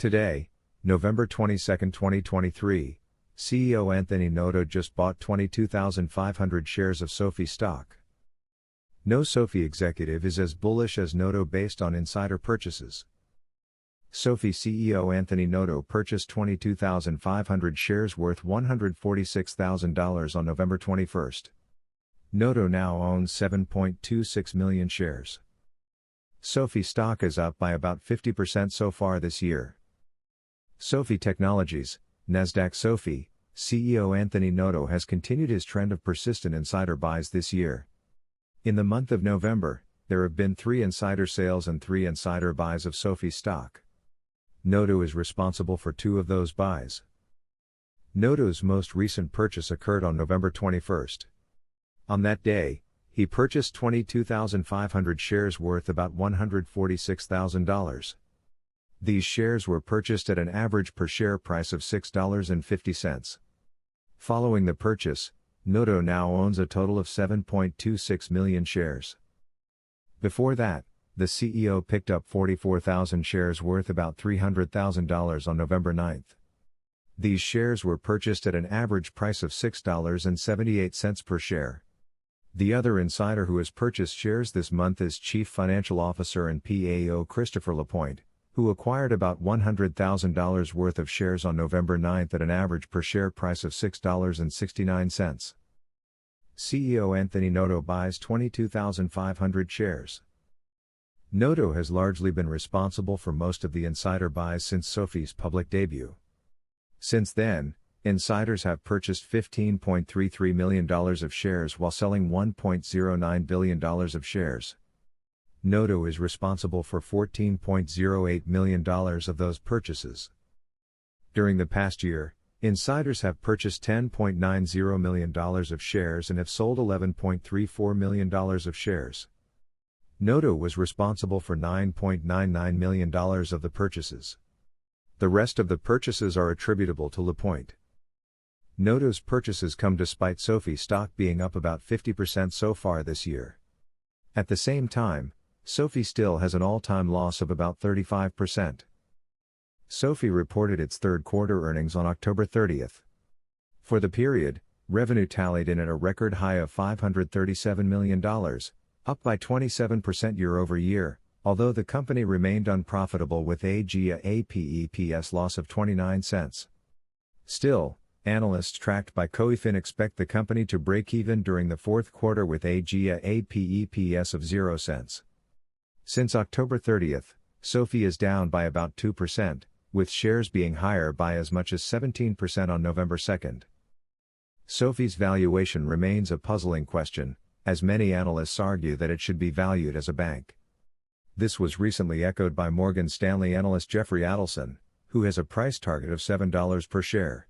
Today, November 22, 2023, CEO Anthony Noto just bought 22,500 shares of SoFi stock. No SoFi executive is as bullish as Noto based on insider purchases. SoFi CEO Anthony Noto purchased 22,500 shares worth $146,000 on November 21. Noto now owns 7.26 million shares. SoFi stock is up by about 50% so far this year. SoFi Technologies, Nasdaq SoFi, CEO Anthony Noto has continued his trend of persistent insider buys this year. In the month of November, there have been 3 insider sales and 3 insider buys of SoFi stock. Noto is responsible for 2 of those buys. Noto's most recent purchase occurred on November 21. On that day, he purchased 22,500 shares worth about $146,000. These shares were purchased at an average per share price of $6.50. Following the purchase, Noto now owns a total of 7.26 million shares. Before that, the CEO picked up 44,000 shares worth about $300,000 on November 9. These shares were purchased at an average price of $6.78 per share. The other insider who has purchased shares this month is Chief Financial Officer and PAO Christopher Lapointe, who acquired about $100,000 worth of shares on November 9 at an average per share price of $6.69. CEO Anthony Noto buys 22,500 shares. Noto has largely been responsible for most of the insider buys since SoFi's public debut. Since then, insiders have purchased $15.33 million of shares while selling $1.09 billion of shares. Noto is responsible for $14.08 million of those purchases. During the past year, insiders have purchased $10.90 million of shares and have sold $11.34 million of shares. Noto was responsible for $9.99 million of the purchases. The rest of the purchases are attributable to Lapointe. Noto's purchases come despite SoFi stock being up about 50% so far this year. At the same time, SoFi still has an all-time loss of about 35%. SoFi reported its third quarter earnings on October 30. For the period, revenue tallied in at a record high of $537 million, up by 27% year-over-year, although the company remained unprofitable with a GAAP EPS loss of 29 cents. Still, analysts tracked by Coifin expect the company to break even during the fourth quarter with a GAAP EPS of 0 cents. Since October 30, SoFi is down by about 2%, with shares being higher by as much as 17% on November 2. SoFi's valuation remains a puzzling question, as many analysts argue that it should be valued as a bank. This was recently echoed by Morgan Stanley analyst Jeffrey Adelson, who has a price target of $7 per share.